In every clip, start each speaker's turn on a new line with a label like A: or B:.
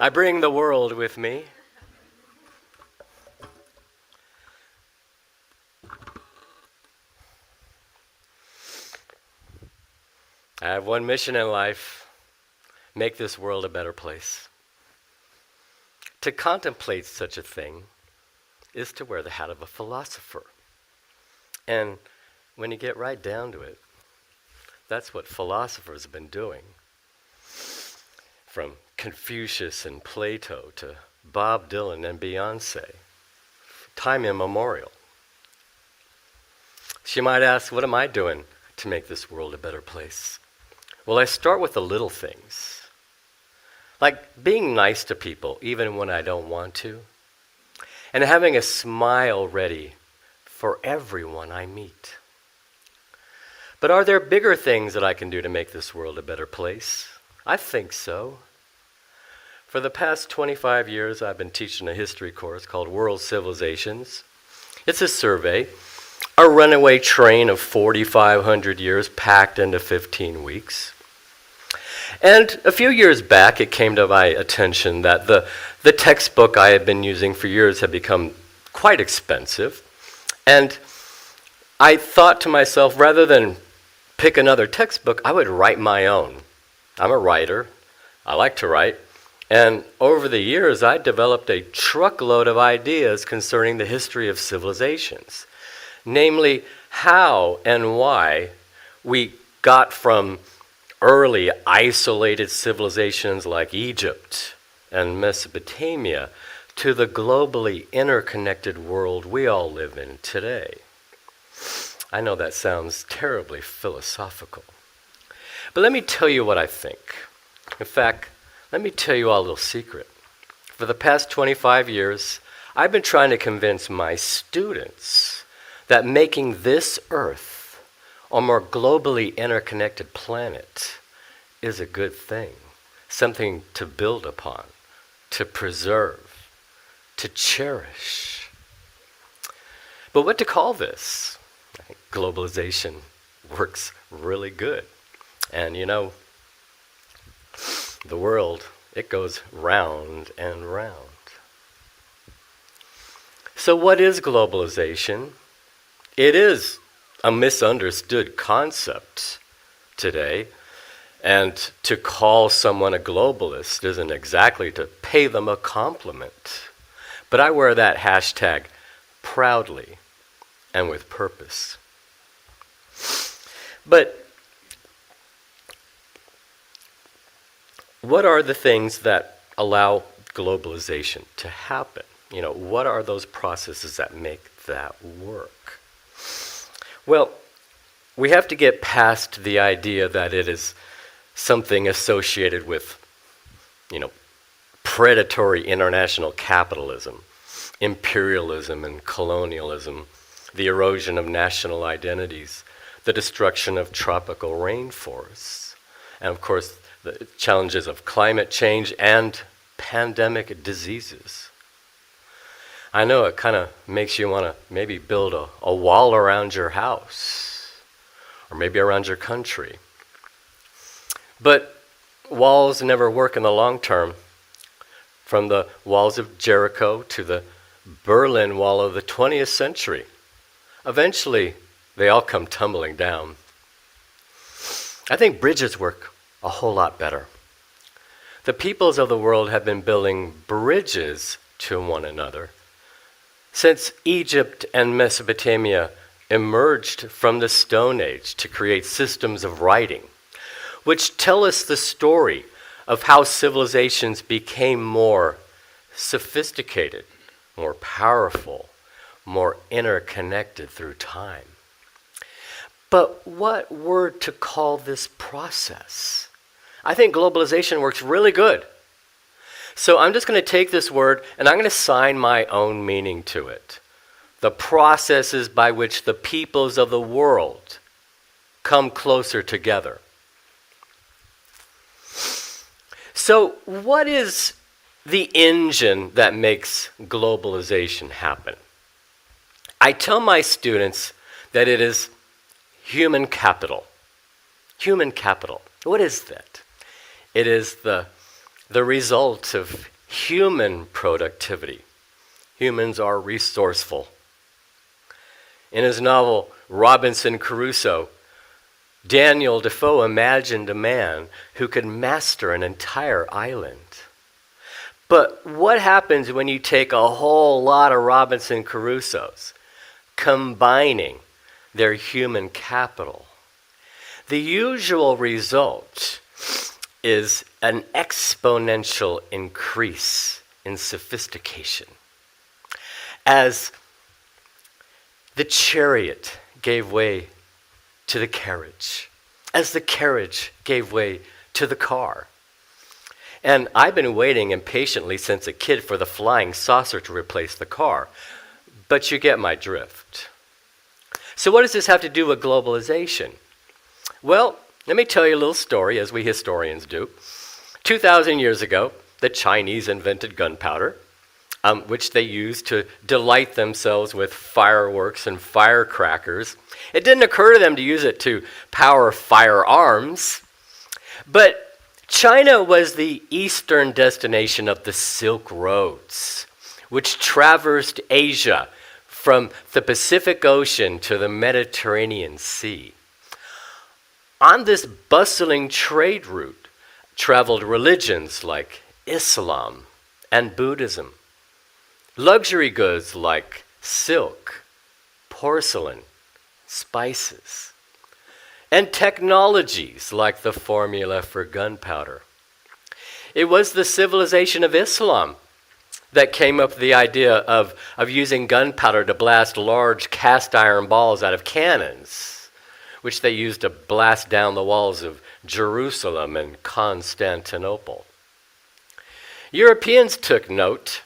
A: I bring the world with me. I have one mission in life: make this world a better place. To contemplate such a thing is to wear the hat of a philosopher. And when you get right down to it, that's what philosophers have been doing. From Confucius and Plato to Bob Dylan and Beyonce, time immemorial. She might ask, what am I doing to make this world a better place? Well, I start with the little things, like being nice to people even when I don't want to, and having a smile ready for everyone I meet. But are there bigger things that I can do to make this world a better place? I think so. For the past 25 years, I've been teaching a history course called World Civilizations. It's a survey, a runaway train of 4,500 years packed into 15 weeks. And a few years back, it came to my attention that the textbook I had been using for years had become quite expensive. And I thought to myself, rather than pick another textbook, I would write my own. I'm a writer. I like to write. And over the years, I developed a truckload of ideas concerning the history of civilizations. Namely, how and why we got from early isolated civilizations like Egypt and Mesopotamia to the globally interconnected world we all live in today. I know that sounds terribly philosophical, but let me tell you what I think. In fact, let me tell you all a little secret. For the past 25 years, I've been trying to convince my students that making this Earth a more globally interconnected planet is a good thing, something to build upon, to preserve, to cherish. But what to call this? I think globalization works really good. And you know, the world, it goes round and round. So what is globalization? It is a misunderstood concept today, and to call someone a globalist isn't exactly to pay them a compliment. But I wear that hashtag proudly and with purpose. But what are the things that allow globalization to happen? You know, what are those processes that make that work? Well, we have to get past the idea that it is something associated with, predatory international capitalism, imperialism and colonialism, the erosion of national identities, the destruction of tropical rainforests, and of course, the challenges of climate change and pandemic diseases. I know it kind of makes you want to maybe build a wall around your house, or maybe around your country. But walls never work in the long term. From the walls of Jericho to the Berlin Wall of the 20th century, eventually they all come tumbling down. I think bridges work a whole lot better. The peoples of the world have been building bridges to one another since Egypt and Mesopotamia emerged from the Stone Age to create systems of writing, which tell us the story of how civilizations became more sophisticated, more powerful, more interconnected through time. But what word to call this process? I think globalization works really good. So I'm just going to take this word and I'm going to assign my own meaning to it. The processes by which the peoples of the world come closer together. So what is the engine that makes globalization happen? I tell my students that it is human capital. Human capital. What is that? It is the result of human productivity. Humans are resourceful. In his novel Robinson Crusoe, Daniel Defoe imagined a man who could master an entire island. But what happens when you take a whole lot of Robinson Crusoes, combining their human capital? The usual result is an exponential increase in sophistication. As the chariot gave way to the carriage, as the carriage gave way to the car. And I've been waiting impatiently since a kid for the flying saucer to replace the car. But you get my drift. So what does this have to do with globalization? Well, let me tell you a little story, as we historians do. 2,000 years ago, the Chinese invented gunpowder, which they used to delight themselves with fireworks and firecrackers. It didn't occur to them to use it to power firearms, but China was the eastern destination of the Silk Roads, which traversed Asia from the Pacific Ocean to the Mediterranean Sea. On this bustling trade route traveled religions like Islam and Buddhism, luxury goods like silk, porcelain, spices, and technologies like the formula for gunpowder. It was the civilization of Islam that came up with the idea of using gunpowder to blast large cast iron balls out of cannons, which they used to blast down the walls of Jerusalem and Constantinople. Europeans took note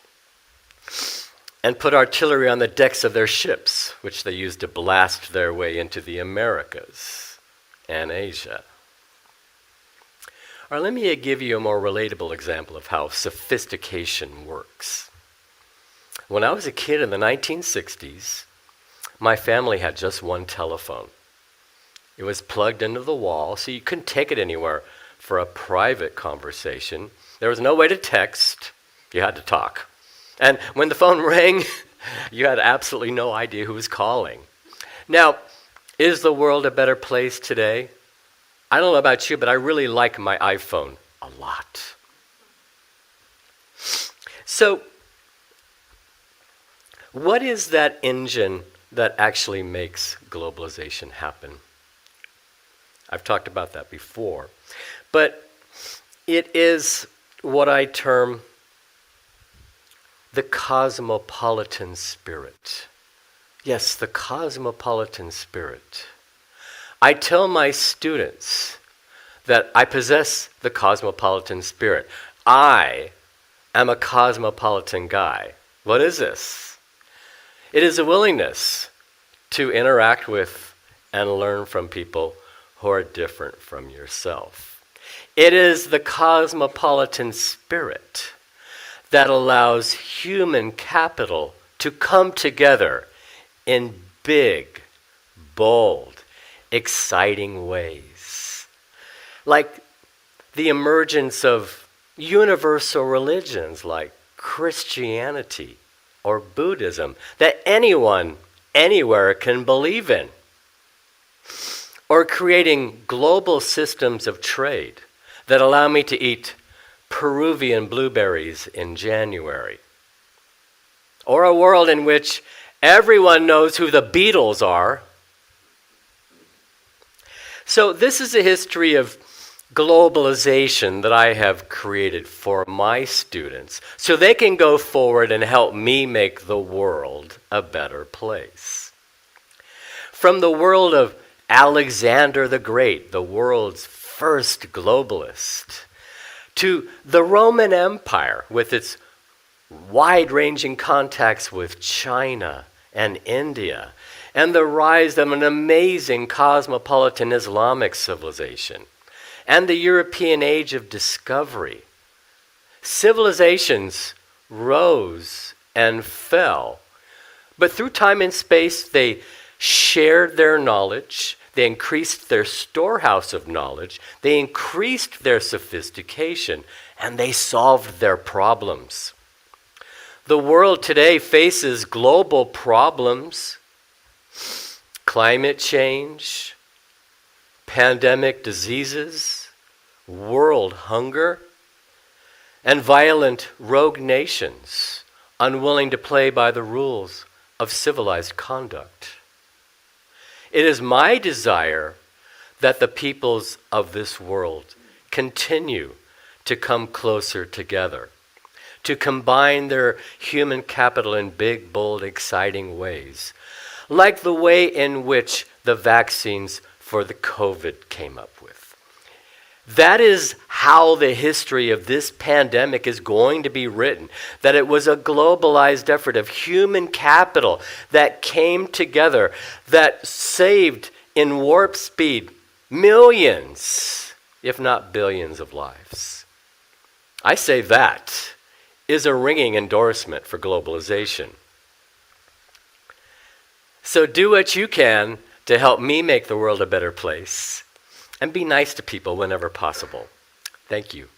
A: and put artillery on the decks of their ships, which they used to blast their way into the Americas and Asia. All right, let me give you a more relatable example of how sophistication works. When I was a kid in the 1960s, my family had just one telephone. It was plugged into the wall, so you couldn't take it anywhere for a private conversation. There was no way to text. You had to talk. And when the phone rang, you had absolutely no idea who was calling. Now, is the world a better place today? I don't know about you, but I really like my iPhone a lot. So, what is that engine that actually makes globalization happen? I've talked about that before. But it is what I term the cosmopolitan spirit. Yes, the cosmopolitan spirit. I tell my students that I possess the cosmopolitan spirit. I am a cosmopolitan guy. What is this? It is a willingness to interact with and learn from people who are different from yourself. It is the cosmopolitan spirit that allows human capital to come together in big, bold, exciting ways. Like the emergence of universal religions like Christianity or Buddhism that anyone, anywhere can believe in. Or creating global systems of trade that allow me to eat Peruvian blueberries in January. Or a world in which everyone knows who the Beatles are. So this is a history of globalization that I have created for my students so they can go forward and help me make the world a better place. From the world of Alexander the Great, the world's first globalist, to the Roman Empire with its wide-ranging contacts with China and India, and the rise of an amazing cosmopolitan Islamic civilization, and the European age of discovery. Civilizations rose and fell, but through time and space they shared their knowledge, They increased their storehouse of knowledge, they increased their sophistication, and they solved their problems. The world today faces global problems: climate change, pandemic diseases, world hunger, and violent rogue nations unwilling to play by the rules of civilized conduct. It is my desire that the peoples of this world continue to come closer together, to combine their human capital in big, bold, exciting ways, like the way in which the vaccines for the COVID came up with. That is how the history of this pandemic is going to be written, that it was a globalized effort of human capital that came together, that saved in warp speed millions, if not billions of lives. I say that is a ringing endorsement for globalization. So do what you can to help me make the world a better place, and be nice to people whenever possible. Thank you.